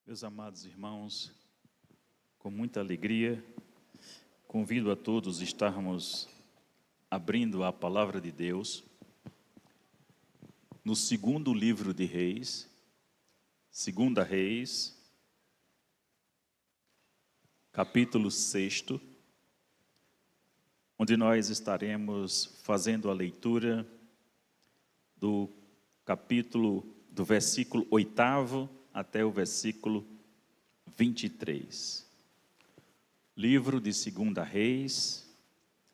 Meus amados irmãos, com muita alegria, convido a todos a estarmos abrindo a palavra de Deus no segundo livro de Reis, Segunda Reis, capítulo 6, onde nós estaremos fazendo a leitura do versículo 8º até o versículo 23. Livro de 2 Reis,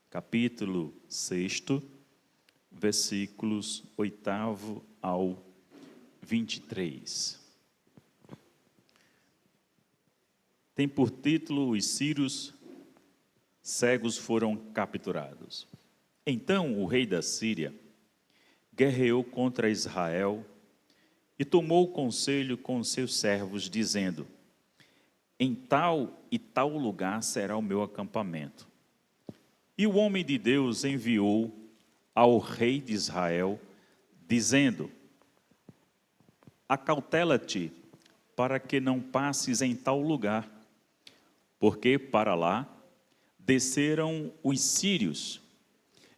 capítulo 6, versículos 8º ao 23. Tem por título: Os sírios cegos foram capturados. Então o rei da Síria guerreou contra Israel e tomou conselho com seus servos, dizendo: em tal e tal lugar será o meu acampamento. E o homem de Deus enviou ao rei de Israel, dizendo: acautela-te, para que não passes em tal lugar, porque para lá desceram os sírios.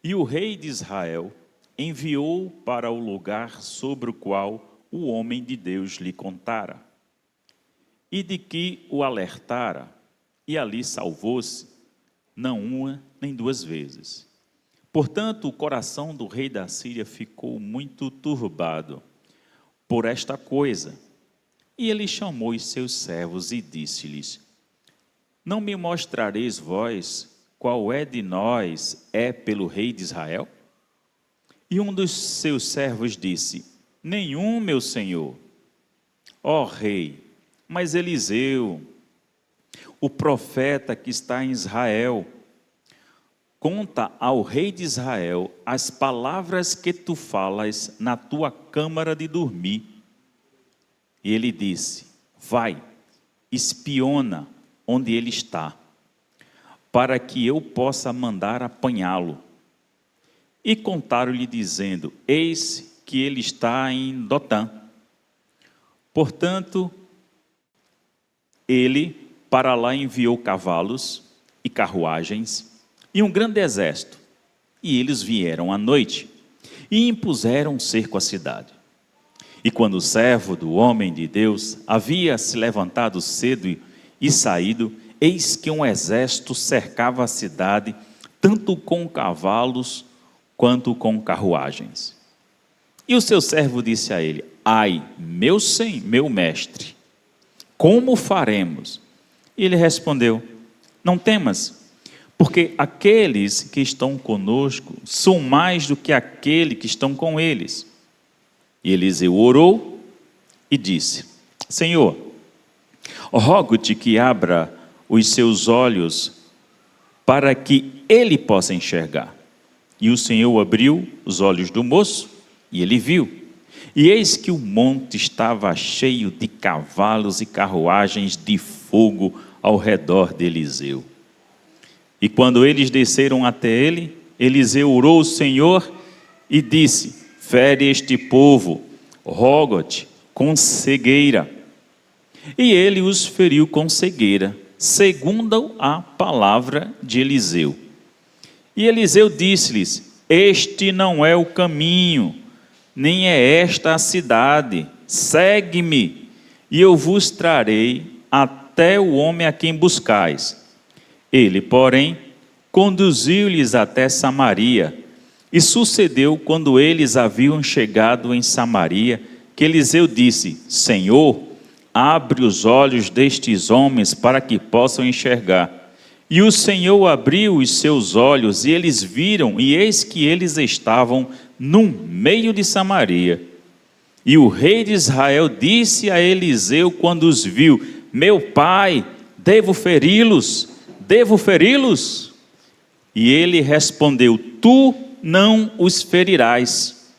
E o rei de Israel enviou para o lugar sobre o qual o homem de Deus lhe contara, e de que o alertara, e ali salvou-se, não uma nem duas vezes. Portanto, o coração do rei da Síria ficou muito turbado por esta coisa, e ele chamou os seus servos e disse-lhes: não me mostrareis vós qual é de nós pelo rei de Israel? E um dos seus servos disse: nenhum, meu senhor. Ó rei, mas Eliseu, o profeta que está em Israel, conta ao rei de Israel as palavras que tu falas na tua câmara de dormir. E ele disse: vai, espiona onde ele está, para que eu possa mandar apanhá-lo. E contaram-lhe dizendo: eis que ele está em Dotã. Portanto, ele para lá enviou cavalos e carruagens e um grande exército. E eles vieram à noite e impuseram cerco à cidade. E quando o servo do homem de Deus havia se levantado cedo e saído, eis que um exército cercava a cidade, tanto com cavalos quanto com carruagens. E o seu servo disse a ele: ai, meu mestre, como faremos? E ele respondeu: não temas, porque aqueles que estão conosco são mais do que aqueles que estão com eles. E Eliseu orou e disse: Senhor, rogo-te que abra os seus olhos para que ele possa enxergar. E o Senhor abriu os olhos do moço e ele viu. E eis que o monte estava cheio de cavalos e carruagens de fogo ao redor de Eliseu. E quando eles desceram até ele, Eliseu orou ao Senhor e disse: fere este povo, rogo-te, com cegueira. E ele os feriu com cegueira, segundo a palavra de Eliseu. E Eliseu disse-lhes: este não é o caminho, nem é esta a cidade. Segue-me, e eu vos trarei até o homem a quem buscais. Ele, porém, conduziu-lhes até Samaria. E sucedeu, quando eles haviam chegado em Samaria, que Eliseu disse: Senhor, abre os olhos destes homens para que possam enxergar. E o Senhor abriu os seus olhos, e eles viram, e eis que eles estavam no meio de Samaria. E o rei de Israel disse a Eliseu quando os viu: meu pai, devo feri-los? Devo feri-los? E ele respondeu: tu não os ferirás.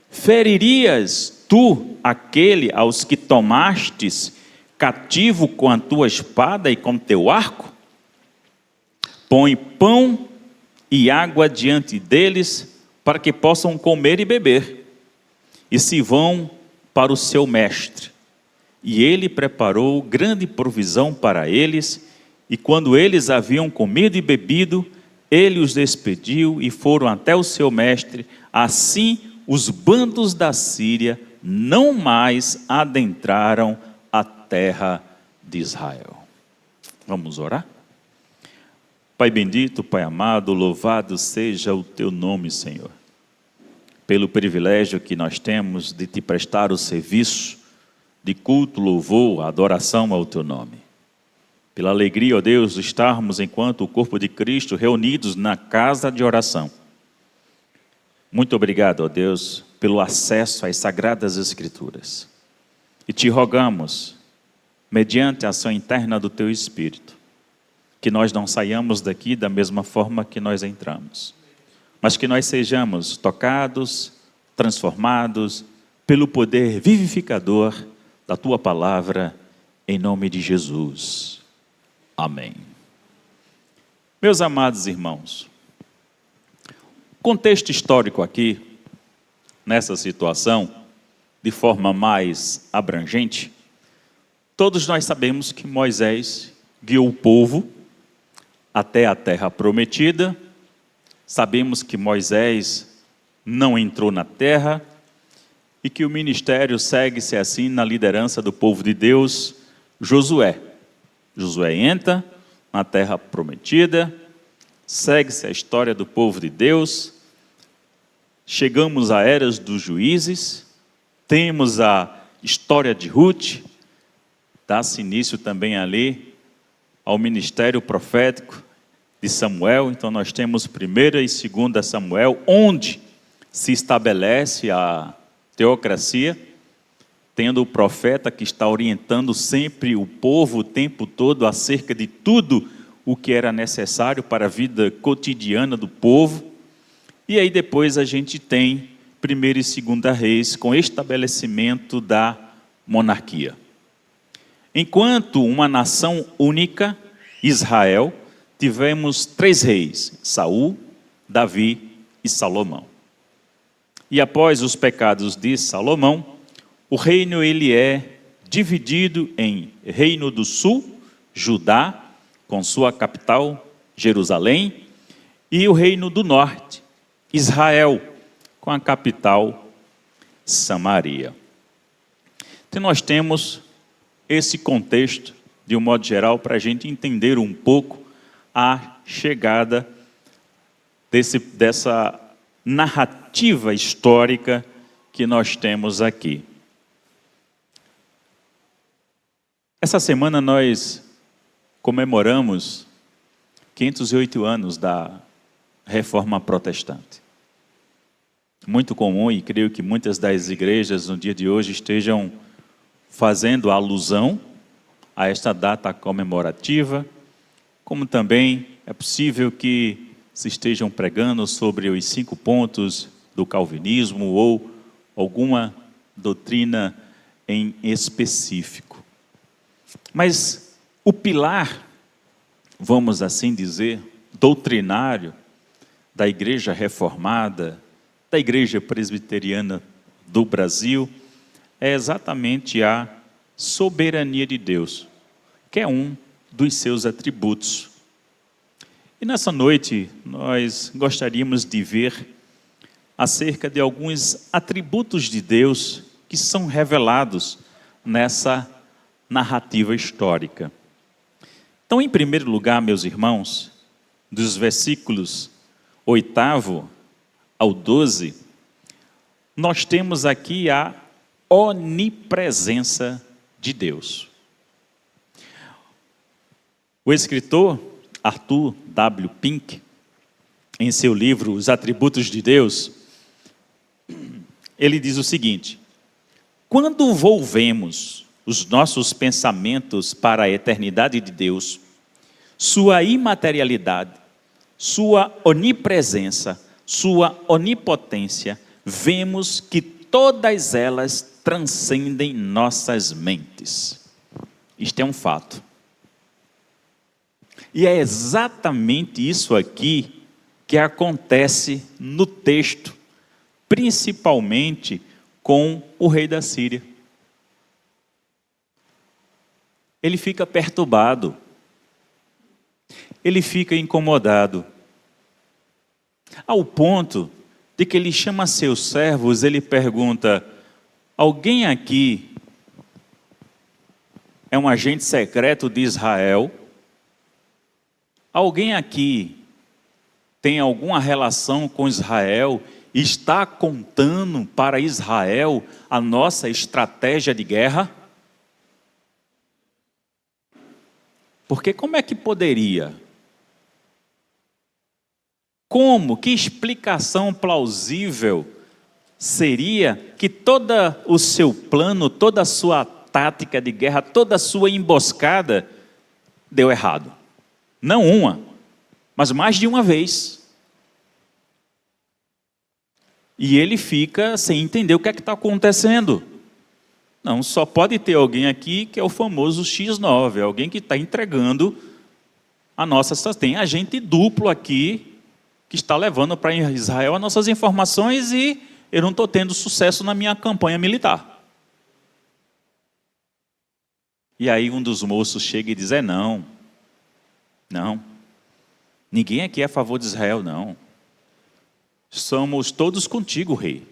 Feririas tu aquele aos que tomastes cativo com a tua espada e com teu arco? Põe pão e água diante deles, para que possam comer e beber, e se vão para o seu mestre. E ele preparou grande provisão para eles, e quando eles haviam comido e bebido, ele os despediu e foram até o seu mestre. Assim, os bandos da Síria não mais adentraram a terra de Israel. Vamos orar? Pai bendito, Pai amado, louvado seja o teu nome, Senhor, pelo privilégio que nós temos de te prestar o serviço de culto, louvor, adoração ao teu nome. Pela alegria, ó Deus, de estarmos enquanto o corpo de Cristo reunidos na casa de oração. Muito obrigado, ó Deus, pelo acesso às sagradas Escrituras. E te rogamos, mediante a ação interna do teu Espírito, que nós não saiamos daqui da mesma forma que nós entramos, mas que nós sejamos tocados, transformados pelo poder vivificador da tua palavra, em nome de Jesus. Amém. Meus amados irmãos, o contexto histórico aqui, nessa situação, de forma mais abrangente, todos nós sabemos que Moisés guiou o povo até a terra prometida. Sabemos que Moisés não entrou na terra e que o ministério segue-se assim na liderança do povo de Deus, Josué. Josué entra na terra prometida, segue-se a história do povo de Deus, chegamos à era dos juízes, temos a história de Ruth, dá-se início também ali ao ministério profético de Samuel. Então nós temos 1ª e 2ª Samuel, onde se estabelece a teocracia, tendo o profeta que está orientando sempre o povo o tempo todo acerca de tudo o que era necessário para a vida cotidiana do povo. E aí depois a gente tem 1ª e 2ª Reis, com estabelecimento da monarquia. Enquanto uma nação única, Israel, tivemos 3 reis, Saul, Davi e Salomão. E após os pecados de Salomão, o reino ele é dividido em Reino do Sul, Judá, com sua capital, Jerusalém, e o Reino do Norte, Israel, com a capital, Samaria. Então nós temos esse contexto, de um modo geral, para a gente entender um pouco a chegada dessa narrativa histórica que nós temos aqui. Essa semana nós comemoramos 508 anos da Reforma Protestante. Muito comum, e creio que muitas das igrejas no dia de hoje estejam fazendo alusão a esta data comemorativa, como também é possível que se estejam pregando sobre os 5 pontos do calvinismo ou alguma doutrina em específico. Mas o pilar, vamos assim dizer, doutrinário da Igreja Reformada, da Igreja Presbiteriana do Brasil, é exatamente a soberania de Deus, que é um dos seus atributos. E nessa noite nós gostaríamos de ver acerca de alguns atributos de Deus que são revelados nessa narrativa histórica. Então, em primeiro lugar, meus irmãos, dos versículos 8º ao 12, nós temos aqui a onipresença de Deus. O escritor Arthur W. Pink, em seu livro Os Atributos de Deus, ele diz o seguinte: quando volvemos os nossos pensamentos para a eternidade de Deus, sua imaterialidade, sua onipresença, sua onipotência, vemos que todas elas transcendem nossas mentes. Isto é um fato. E é exatamente isso aqui que acontece no texto, principalmente com o rei da Síria. Ele fica perturbado, ele fica incomodado, ao ponto de que ele chama seus servos, ele pergunta: alguém aqui é um agente secreto de Israel? Alguém aqui tem alguma relação com Israel e está contando para Israel a nossa estratégia de guerra? Porque como é que poderia? Como? Que explicação plausível seria que todo o seu plano, toda a sua tática de guerra, toda a sua emboscada deu errado? Não uma, mas mais de uma vez. E ele fica sem entender o que é que está acontecendo. Não, só pode ter alguém aqui que é o famoso X9, alguém que está entregando a nossa... Tem agente duplo aqui que está levando para Israel as nossas informações e eu não estou tendo sucesso na minha campanha militar. E aí um dos moços chega e diz: não, ninguém aqui é a favor de Israel, não. Somos todos contigo, rei.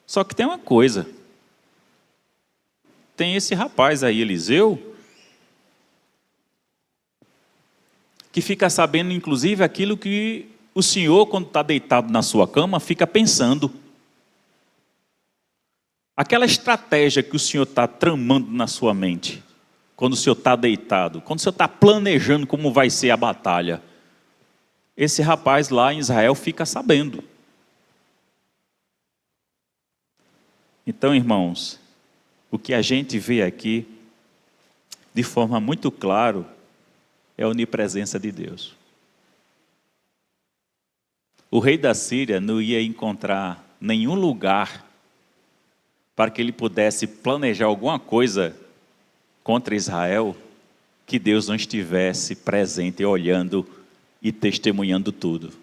Só que tem uma coisa, tem esse rapaz aí, Eliseu, que fica sabendo inclusive aquilo que o senhor, quando está deitado na sua cama, fica pensando. Aquela estratégia que o senhor está tramando na sua mente, quando o senhor está deitado, quando o senhor está planejando como vai ser a batalha, esse rapaz lá em Israel fica sabendo. Então, irmãos, o que a gente vê aqui, de forma muito clara, é a onipresença de Deus. O rei da Síria não ia encontrar nenhum lugar para que ele pudesse planejar alguma coisa contra Israel, que Deus não estivesse presente, olhando e testemunhando tudo.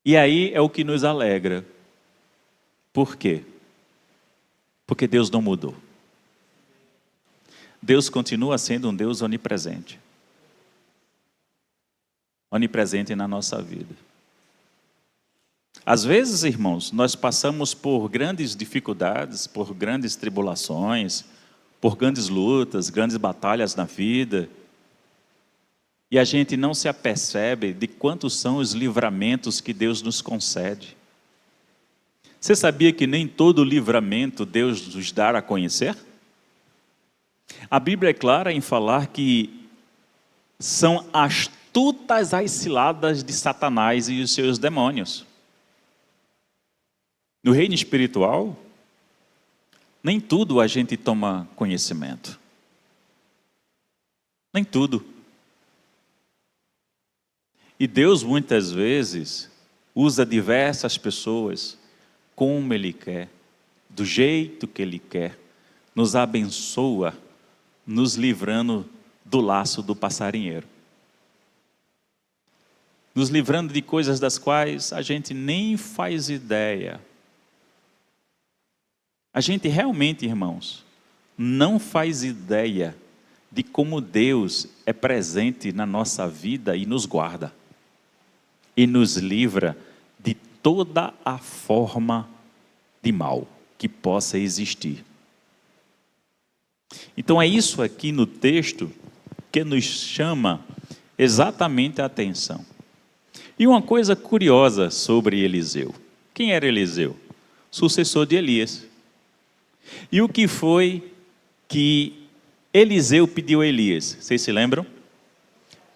E aí é o que nos alegra. Por quê? Porque Deus não mudou. Deus continua sendo um Deus onipresente. Onipresente na nossa vida. Às vezes, irmãos, nós passamos por grandes dificuldades, por grandes tribulações, por grandes lutas, grandes batalhas na vida, e a gente não se apercebe de quantos são os livramentos que Deus nos concede. Você sabia que nem todo livramento Deus nos dá a conhecer? A Bíblia é clara em falar que são astutas as ciladas de Satanás e os seus demônios. No reino espiritual, nem tudo a gente toma conhecimento. Nem tudo. E Deus muitas vezes usa diversas pessoas como Ele quer, do jeito que Ele quer, nos abençoa, nos livrando do laço do passarinheiro. Nos livrando de coisas das quais a gente nem faz ideia. A gente realmente, irmãos, não faz ideia de como Deus é presente na nossa vida e nos guarda. E nos livra de toda a forma de mal que possa existir. Então é isso aqui no texto que nos chama exatamente a atenção. E uma coisa curiosa sobre Eliseu. Quem era Eliseu? Sucessor de Elias. E o que foi que Eliseu pediu a Elias? Vocês se lembram?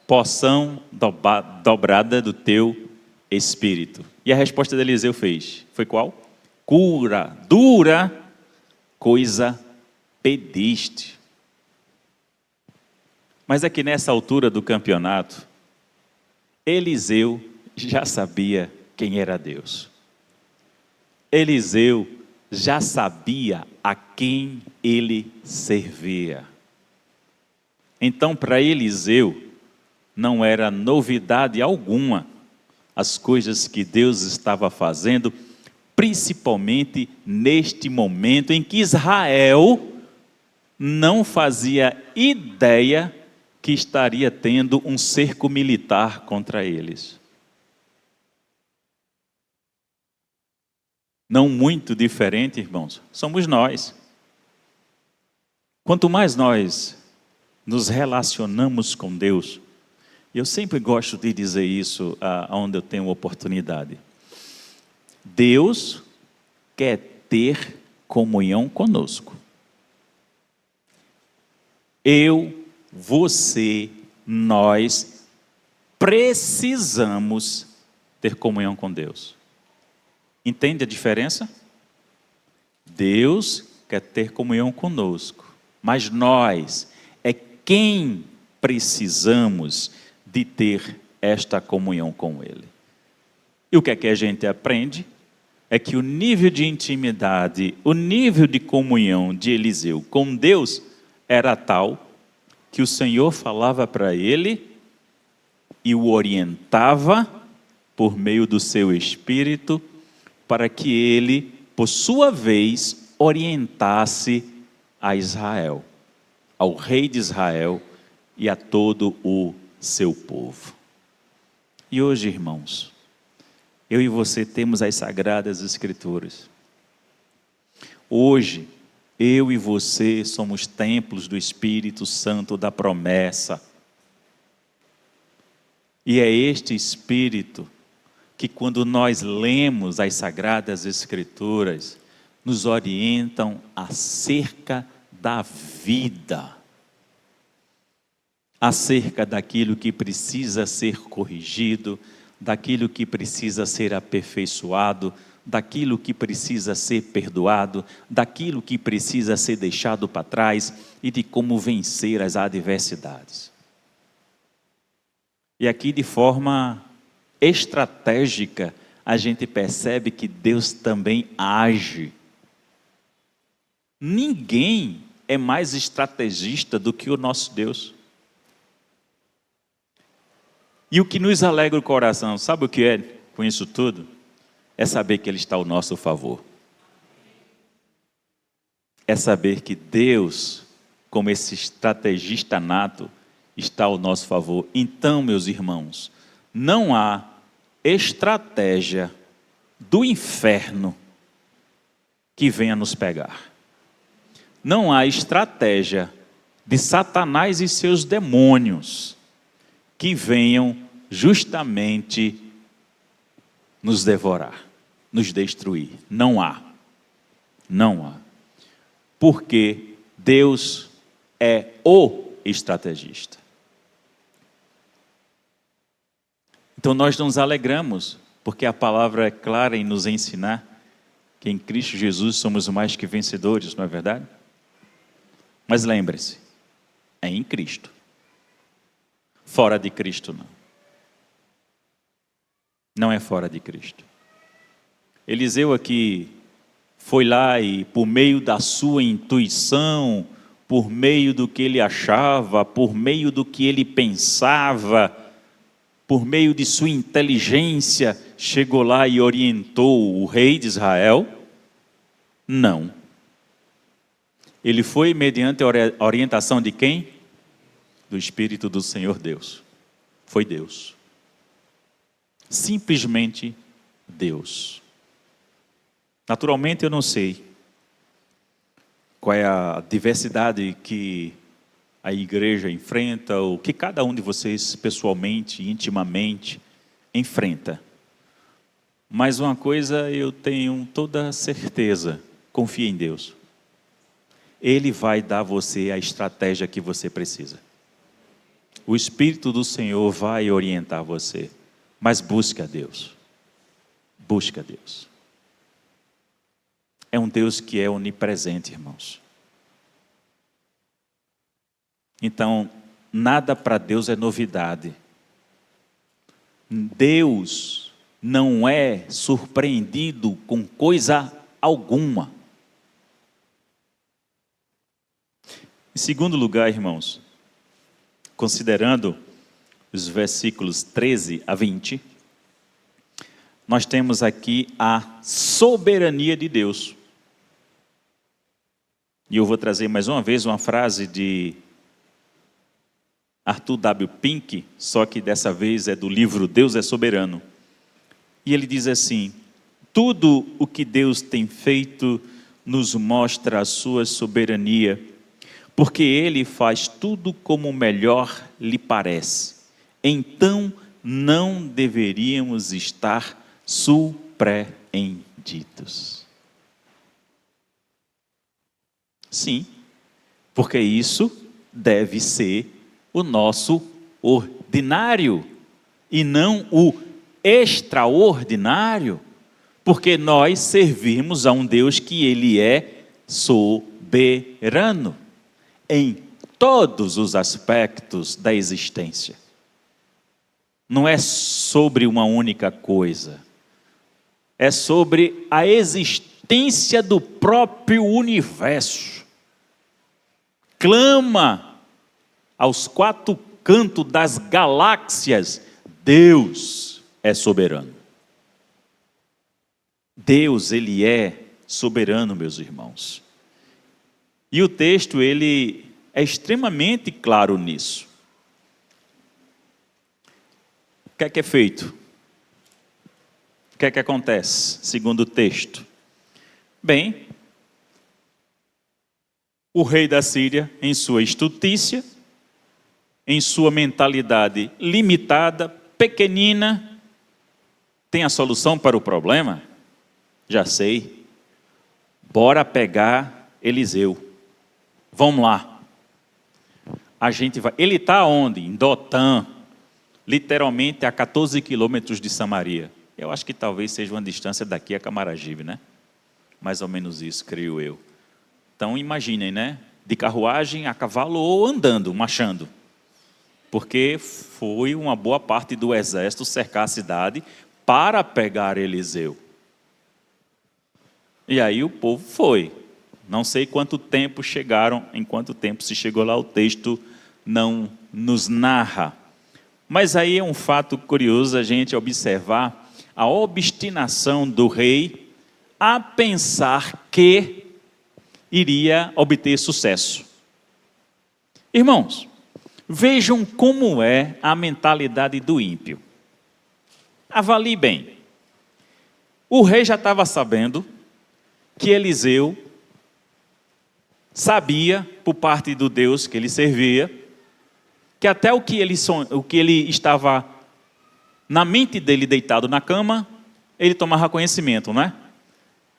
Porção dobrada do teu espírito. E a resposta de Eliseu foi qual? Cura, dura coisa pediste. Mas é que nessa altura do campeonato, Eliseu já sabia quem era Deus. Eliseu já sabia a quem ele servia. Então, para Eliseu, não era novidade alguma as coisas que Deus estava fazendo, principalmente neste momento em que Israel não fazia ideia que estaria tendo um cerco militar contra eles. Não muito diferente, irmãos, somos nós. Quanto mais nós nos relacionamos com Deus, e eu sempre gosto de dizer isso onde eu tenho oportunidade. Deus quer ter comunhão conosco. Eu, você, nós precisamos ter comunhão com Deus. Entende a diferença? Deus quer ter comunhão conosco, mas nós é quem precisamos de ter esta comunhão com Ele. E o que é que a gente aprende? É que o nível de intimidade, o nível de comunhão de Eliseu com Deus era tal que o Senhor falava para ele e o orientava por meio do seu Espírito para que ele, por sua vez, orientasse a Israel, ao rei de Israel e a todo o seu povo. E hoje, irmãos, eu e você temos as Sagradas Escrituras. Hoje, eu e você somos templos do Espírito Santo da promessa. E é este Espírito que, quando nós lemos as Sagradas Escrituras, nos orientam acerca da vida, acerca daquilo que precisa ser corrigido, daquilo que precisa ser aperfeiçoado, daquilo que precisa ser perdoado, daquilo que precisa ser deixado para trás e de como vencer as adversidades. E aqui, de forma estratégica, a gente percebe que Deus também age. Ninguém é mais estrategista do que o nosso Deus. E o que nos alegra o coração, sabe o que é com isso tudo? É saber que Ele está ao nosso favor. É saber que Deus, como esse estrategista nato, está ao nosso favor. Então, meus irmãos, não há estratégia do inferno que venha nos pegar. Não há estratégia de Satanás e seus demônios que venham justamente nos devorar, nos destruir. Não há. Não há. Porque Deus é o estrategista. Então nós nos alegramos, porque a palavra é clara em nos ensinar que em Cristo Jesus somos mais que vencedores, não é verdade? Mas lembre-se, é em Cristo. Fora de Cristo não. Não é fora de Cristo. Eliseu aqui foi lá e, por meio da sua intuição, por meio do que ele achava, por meio do que ele pensava, por meio de sua inteligência, chegou lá e orientou o rei de Israel? Não. Ele foi mediante a orientação de quem? Do Espírito do Senhor Deus. Foi Deus. Simplesmente Deus. Naturalmente eu não sei qual é a diversidade que a igreja enfrenta, ou que cada um de vocês pessoalmente, intimamente, enfrenta. Mas uma coisa eu tenho toda certeza, confie em Deus. Ele vai dar a você a estratégia que você precisa. O Espírito do Senhor vai orientar você, mas busque a Deus. Busque a Deus. É um Deus que é onipresente, irmãos. Então, nada para Deus é novidade. Deus não é surpreendido com coisa alguma. segundo lugar, irmãos, considerando os versículos 13 a 20, nós temos aqui a soberania de Deus. E eu vou trazer mais uma vez uma frase de Arthur W. Pink, só que dessa vez é do livro Deus é Soberano. E ele diz assim: tudo o que Deus tem feito nos mostra a sua soberania, porque Ele faz tudo como melhor lhe parece. Então não deveríamos estar surpreendidos. Sim, porque isso deve ser o nosso ordinário e não o extraordinário, porque nós servimos a um Deus que Ele é soberano em todos os aspectos da existência. Não é sobre uma única coisa, é sobre a existência do próprio universo. Clama aos quatro cantos das galáxias: Deus é soberano. Deus, Ele é soberano, meus irmãos. E o texto, ele é extremamente claro nisso. O que é feito? O que acontece, segundo o texto? Bem, o rei da Síria, em sua estutícia, em sua mentalidade limitada, pequenina, tem a solução para o problema? Já sei. Bora pegar Eliseu. Vamos lá. A gente vai. Ele está onde? Em Dotã, literalmente a 14 quilômetros de Samaria. Eu acho que talvez seja uma distância daqui a Camaragibe, né? Mais ou menos isso, creio eu. Então imaginem, né? De carruagem, a cavalo ou andando, marchando. Porque foi uma boa parte do exército cercar a cidade para pegar Eliseu. E aí o povo foi. Não sei quanto tempo chegaram, em quanto tempo se chegou lá, o texto não nos narra. Mas aí é um fato curioso a gente observar a obstinação do rei a pensar que iria obter sucesso. Irmãos, vejam como é a mentalidade do ímpio. Avalie bem. O rei já estava sabendo que Eliseu sabia, por parte do Deus que ele servia, que até o que ele estava na mente dele deitado na cama, ele tomava conhecimento, não é?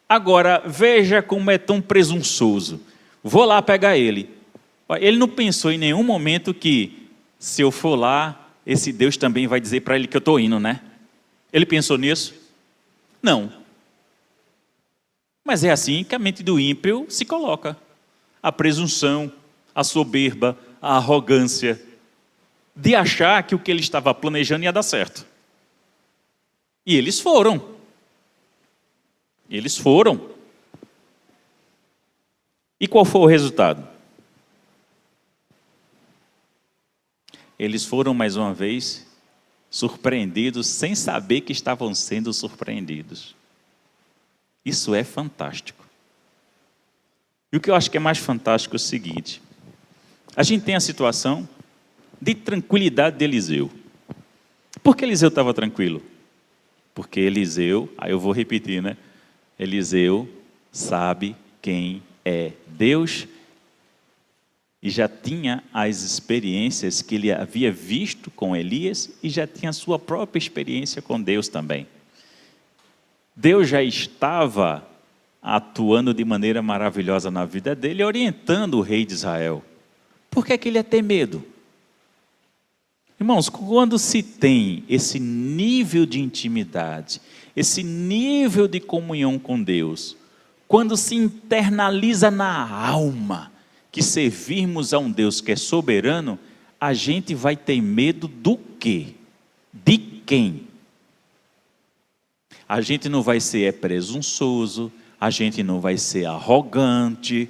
Agora, veja como é tão presunçoso. Vou lá pegar ele. Ele não pensou em nenhum momento que, se eu for lá, esse Deus também vai dizer para ele que eu estou indo, né? Ele pensou nisso? Não. Mas é assim que a mente do ímpio se coloca. A presunção, a soberba, a arrogância, de achar que o que ele estava planejando ia dar certo. E eles foram. Eles foram. E qual foi o resultado? Eles foram, mais uma vez, surpreendidos sem saber que estavam sendo surpreendidos. Isso é fantástico. E o que eu acho que é mais fantástico é o seguinte: a gente tem a situação de tranquilidade de Eliseu. Por que Eliseu estava tranquilo? Porque Eliseu, aí eu vou repetir, né? Eliseu sabe quem é Deus e já tinha as experiências que ele havia visto com Elias e já tinha a sua própria experiência com Deus também. Deus já estava atuando de maneira maravilhosa na vida dele, orientando o rei de Israel. Por que ele ia ter medo? Irmãos, quando se tem esse nível de intimidade, esse nível de comunhão com Deus, quando se internaliza na alma que servirmos a um Deus que é soberano, a gente vai ter medo do quê? De quem? A gente não vai ser presunçoso, a gente não vai ser arrogante,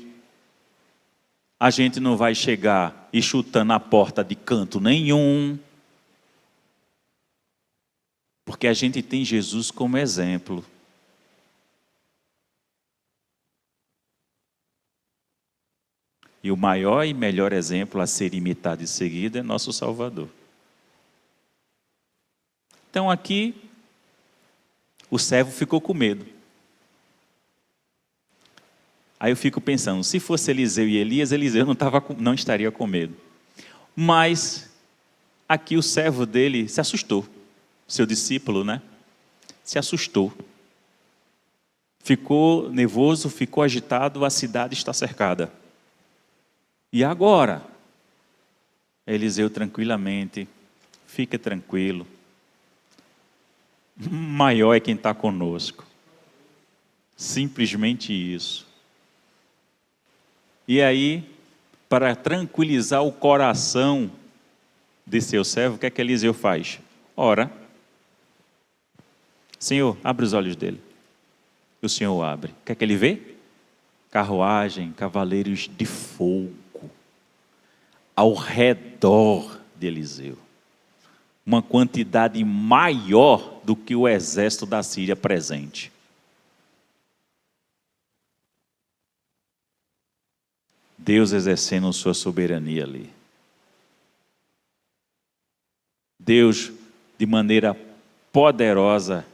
A gente não vai chegar e chutando a porta de canto nenhum. Porque a gente tem Jesus como exemplo. E o maior e melhor exemplo a ser imitado e seguido é nosso Salvador. Então aqui, o servo ficou com medo. Aí eu fico pensando, se fosse Eliseu e Elias, Eliseu não estaria com medo. Mas aqui o servo dele se assustou. Seu discípulo, né? Se assustou. Ficou nervoso, ficou agitado, a cidade está cercada. E agora? Eliseu tranquilamente, fica tranquilo. Maior é quem está conosco. Simplesmente isso. E aí, para tranquilizar o coração de seu servo, o que é que Eliseu faz? Ora. Senhor, abre os olhos dele. E o Senhor abre. O que é que ele vê? Carruagem, cavaleiros de fogo ao redor de Eliseu. Uma quantidade maior do que o exército da Síria presente. Deus exercendo sua soberania ali. Deus, de maneira poderosa,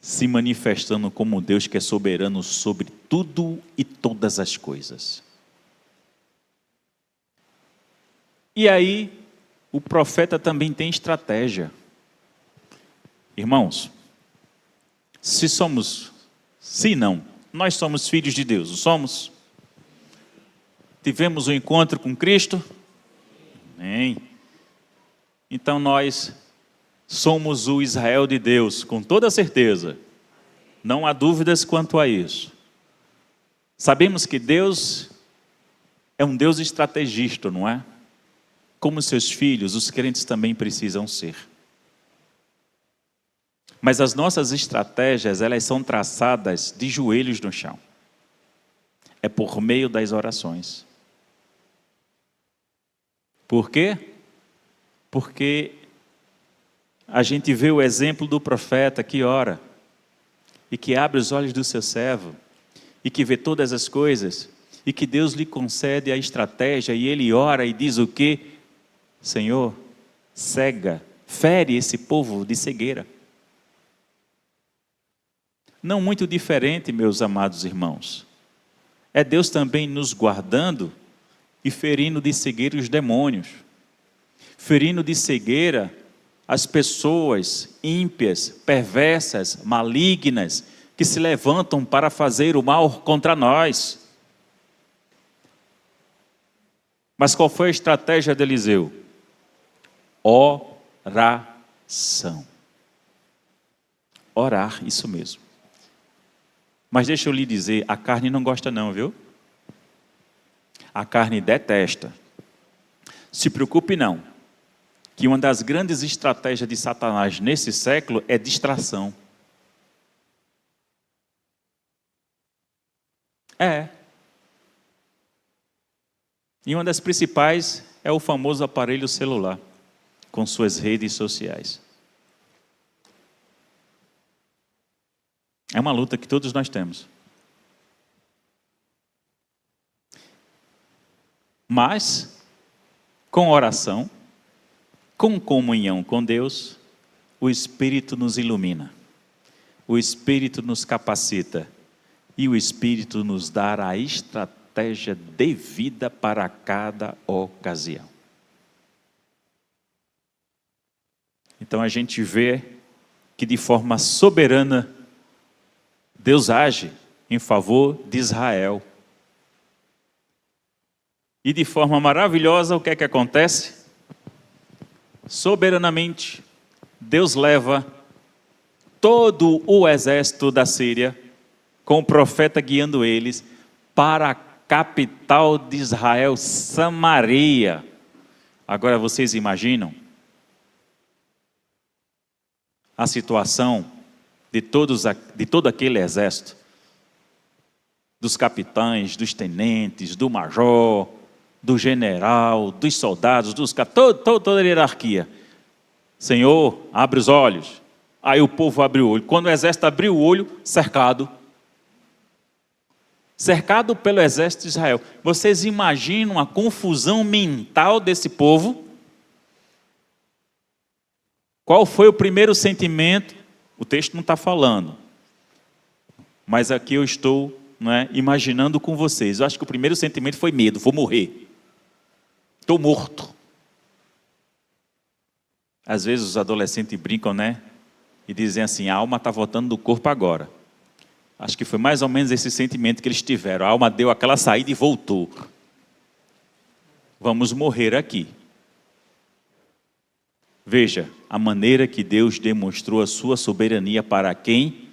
se manifestando como Deus que é soberano sobre tudo e todas as coisas. E aí, o profeta também tem estratégia. Irmãos, nós somos filhos de Deus, não somos? Tivemos um encontro com Cristo? Amém. Então nós somos o Israel de Deus, com toda certeza. Não há dúvidas quanto a isso. Sabemos que Deus é um Deus estrategista, não é? Como seus filhos, os crentes também precisam ser. Mas as nossas estratégias, elas são traçadas de joelhos no chão. É por meio das orações. Por quê? Porque a gente vê o exemplo do profeta que ora e que abre os olhos do seu servo e que vê todas as coisas e que Deus lhe concede a estratégia e ele ora e diz o quê? Senhor, fere esse povo de cegueira. Não muito diferente, meus amados irmãos. É Deus também nos guardando e ferindo de cegueira os demônios. Ferindo de cegueira as pessoas ímpias, perversas, malignas, que se levantam para fazer o mal contra nós. Mas qual foi a estratégia de Eliseu? Oração. Orar, isso mesmo. Mas deixa eu lhe dizer, a carne não gosta não, viu? A carne detesta. Se preocupe não, que uma das grandes estratégias de Satanás nesse século é distração. E uma das principais é o famoso aparelho celular, com suas redes sociais. É uma luta que todos nós temos. Mas, com oração, com comunhão com Deus, o Espírito nos ilumina, o Espírito nos capacita e o Espírito nos dá a estratégia devida para cada ocasião. Então a gente vê que de forma soberana Deus age em favor de Israel. E de forma maravilhosa, o que é que acontece? Soberanamente, Deus leva todo o exército da Síria, com o profeta guiando eles, para a capital de Israel, Samaria. Agora vocês imaginam a situação de todo aquele exército, dos capitães, dos tenentes, do major, do general, dos soldados, toda a hierarquia. Senhor, abre os olhos. Aí o povo abriu o olho. Quando o exército abriu o olho, cercado. Cercado pelo exército de Israel. Vocês imaginam a confusão mental desse povo? Qual foi o primeiro sentimento? O texto não está falando. Mas aqui eu estou, imaginando com vocês. Eu acho que o primeiro sentimento foi medo. Vou morrer. Estou morto. Às vezes os adolescentes brincam, e dizem assim, a alma está voltando do corpo agora. Acho que foi mais ou menos esse sentimento que eles tiveram. A alma deu aquela saída e voltou. Vamos morrer aqui. Veja, a maneira que Deus demonstrou a sua soberania para quem?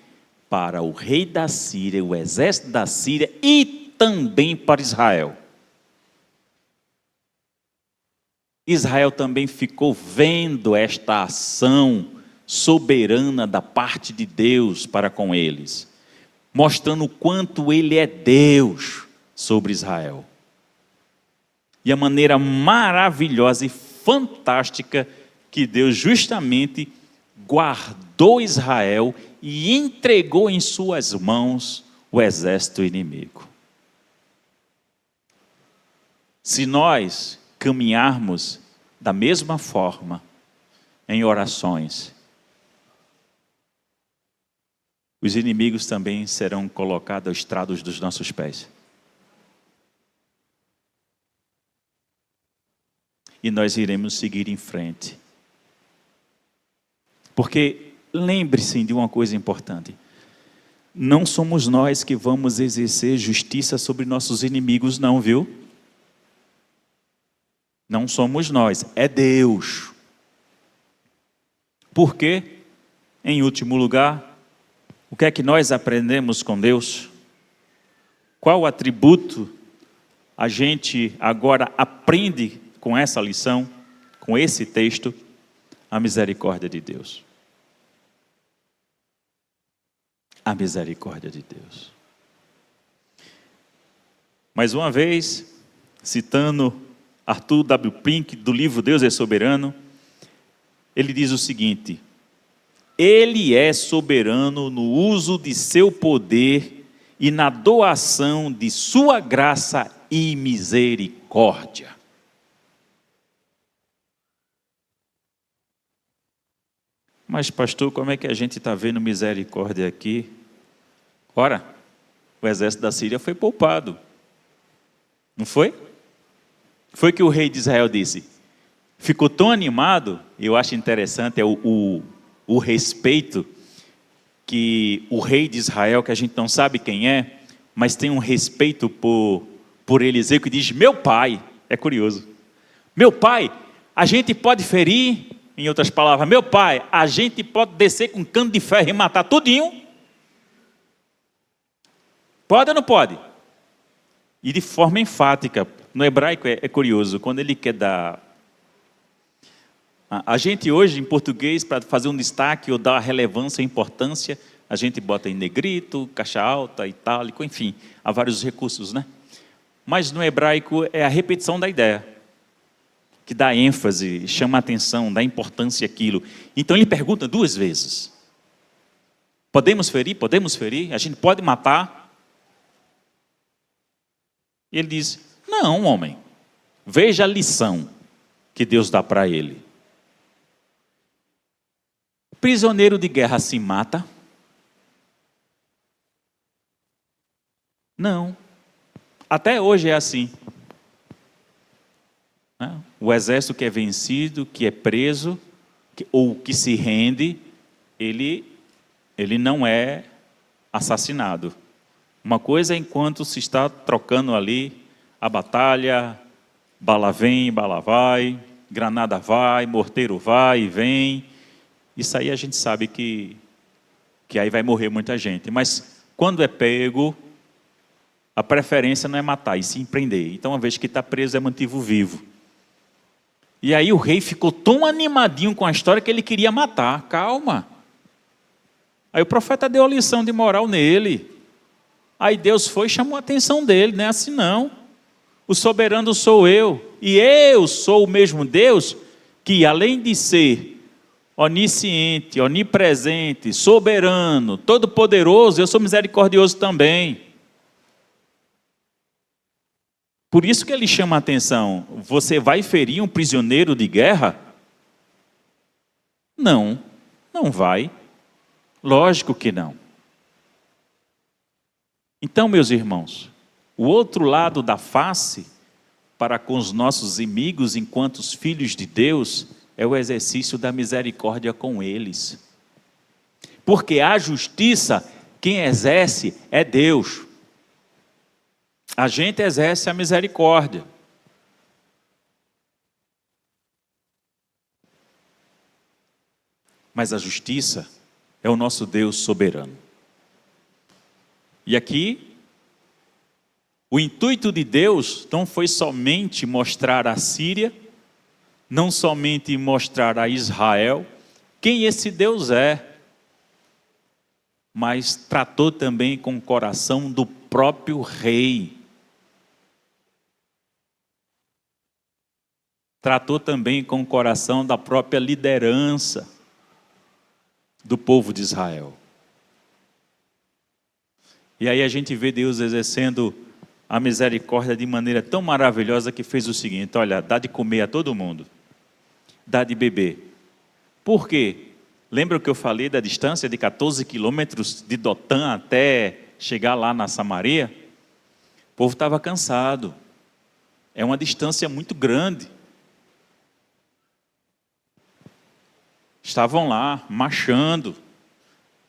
Para o rei da Síria, o exército da Síria e também para Israel. Israel também ficou vendo esta ação soberana da parte de Deus para com eles, mostrando o quanto Ele é Deus sobre Israel. E a maneira maravilhosa e fantástica que Deus justamente guardou Israel e entregou em suas mãos o exército inimigo. Se nós caminharmos da mesma forma em orações, os inimigos também serão colocados aos estrados dos nossos pés. E nós iremos seguir em frente. Porque lembre-se de uma coisa importante. Não somos nós que vamos exercer justiça sobre nossos inimigos, não, viu? Não somos nós, é Deus. Por quê? Em último lugar, o que é que nós aprendemos com Deus? Qual atributo a gente agora aprende com essa lição, com esse texto? A misericórdia de Deus. A misericórdia de Deus. Mais uma vez, citando Arthur W. Pink, do livro Deus é Soberano, ele diz o seguinte: Ele é soberano no uso de seu poder e na doação de sua graça e misericórdia. Mas pastor, como é que a gente está vendo misericórdia aqui? Ora, o exército da Síria foi poupado. Não foi? Foi que o rei de Israel disse. Ficou tão animado, eu acho interessante, o respeito que o rei de Israel, que a gente não sabe quem é, mas tem um respeito por Eliseu, que diz, meu pai, é curioso, meu pai, a gente pode ferir, em outras palavras, meu pai, a gente pode descer com um cano de ferro e matar tudinho? Pode ou não pode? E de forma enfática. No hebraico é curioso, quando ele quer dar... A gente hoje, em português, para fazer um destaque ou dar relevância e importância, a gente bota em negrito, caixa alta, itálico, enfim, há vários recursos, Mas no hebraico é a repetição da ideia, que dá ênfase, chama a atenção, dá importância àquilo. Então ele pergunta 2 vezes. Podemos ferir? Podemos ferir? A gente pode matar? E ele diz, não, homem. Veja a lição que Deus dá para ele. Prisioneiro de guerra se mata? Não. Até hoje é assim. O exército que é vencido, que é preso, ou que se rende, ele não é assassinado. Uma coisa é enquanto se está trocando ali a batalha, bala vem, bala vai, granada vai, morteiro vai e vem. Isso aí a gente sabe que aí vai morrer muita gente. Mas quando é pego, a preferência não é matar, e sim prender. Então, uma vez que está preso, é mantido vivo. E aí o rei ficou tão animadinho com a história que ele queria matar. Calma. Aí o profeta deu a lição de moral nele. Aí Deus foi e chamou a atenção dele, não é assim não. O soberano sou eu, e eu sou o mesmo Deus que, além de ser onisciente, onipresente, soberano, todo-poderoso, eu sou misericordioso também. Por isso que ele chama a atenção. Você vai ferir um prisioneiro de guerra? Não, não vai. Lógico que não. Então, meus irmãos, o outro lado da face, para com os nossos inimigos, enquanto os filhos de Deus, é o exercício da misericórdia com eles. Porque a justiça, quem exerce é Deus. A gente exerce a misericórdia. Mas a justiça é o nosso Deus soberano. E aqui, o intuito de Deus não foi somente mostrar à Síria, não somente mostrar a Israel quem esse Deus é, mas tratou também com o coração do próprio rei. Tratou também com o coração da própria liderança do povo de Israel. E aí a gente vê Deus exercendo a misericórdia de maneira tão maravilhosa que fez o seguinte: olha, dá de comer a todo mundo, dá de beber. Por quê? Lembra que eu falei da distância de 14 quilômetros de Dotã até chegar lá na Samaria? O povo estava cansado, é uma distância muito grande. Estavam lá, marchando.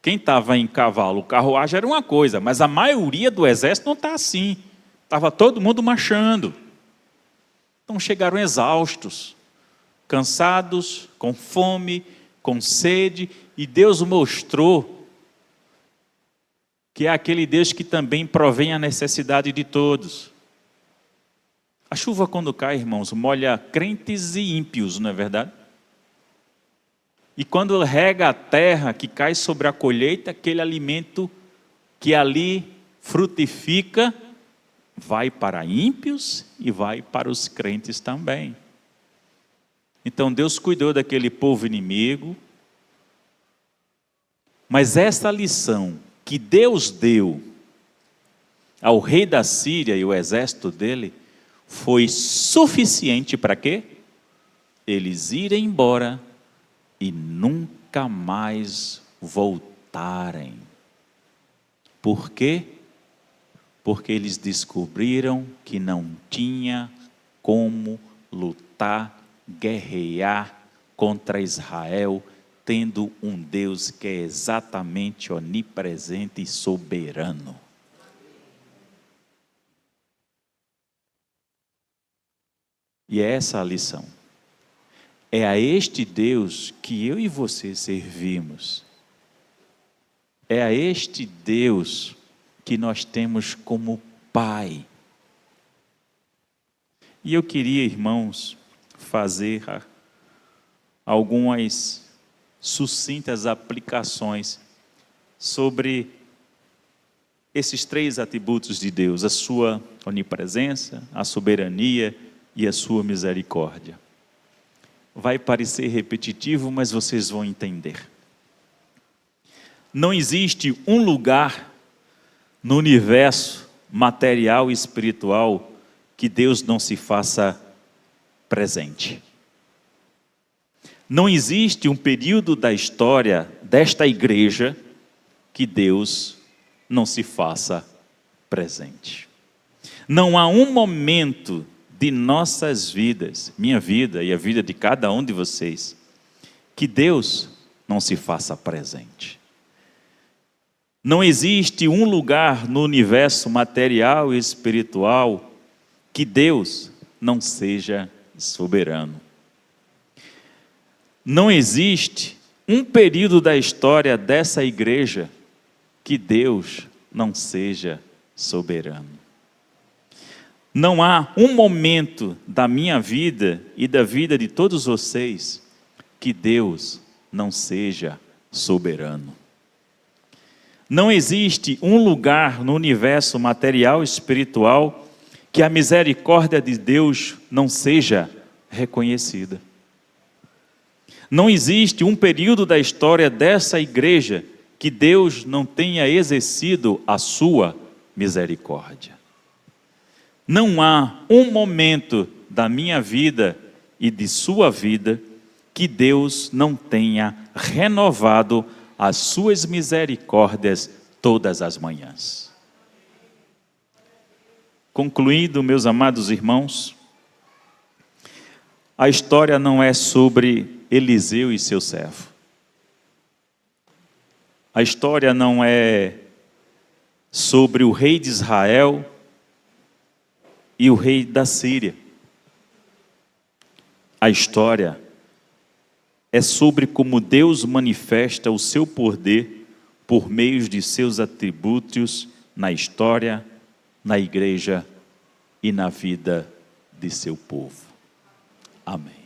Quem estava em cavalo, carruagem era uma coisa, mas a maioria do exército não está assim. Estava todo mundo marchando. Então chegaram exaustos, cansados, com fome, com sede, e Deus mostrou que é aquele Deus que também provém a necessidade de todos. A chuva quando cai, irmãos, molha crentes e ímpios, não é verdade? E quando rega a terra que cai sobre a colheita, aquele alimento que ali frutifica, vai para ímpios e vai para os crentes também. Então Deus cuidou daquele povo inimigo, mas essa lição que Deus deu ao rei da Síria e o exército dele, foi suficiente para quê? Eles irem embora e nunca mais voltarem. Por quê? Porque eles descobriram que não tinha como lutar, guerrear contra Israel, tendo um Deus que é exatamente onipresente e soberano. E é essa a lição. É a este Deus que eu e você servimos. É a este Deus que nós temos como Pai. E eu queria, irmãos, fazer algumas sucintas aplicações sobre esses três atributos de Deus: a sua onipresença, a soberania e a sua misericórdia. Vai parecer repetitivo, mas vocês vão entender. Não existe um lugar no universo material e espiritual que Deus não se faça presente. Não existe um período da história desta igreja que Deus não se faça presente. Não há um momento de nossas vidas, minha vida e a vida de cada um de vocês, que Deus não se faça presente. Não existe um lugar no universo material e espiritual que Deus não seja soberano. Não existe um período da história dessa igreja que Deus não seja soberano. Não há um momento da minha vida e da vida de todos vocês que Deus não seja soberano. Não existe um lugar no universo material e espiritual que a misericórdia de Deus não seja reconhecida. Não existe um período da história dessa igreja que Deus não tenha exercido a sua misericórdia. Não há um momento da minha vida e de sua vida que Deus não tenha renovado as suas misericórdias todas as manhãs. Concluindo, meus amados irmãos, a história não é sobre Eliseu e seu servo. A história não é sobre o rei de Israel e o rei da Síria. A história é sobre como Deus manifesta o seu poder por meio de seus atributos na história, na igreja e na vida de seu povo. Amém.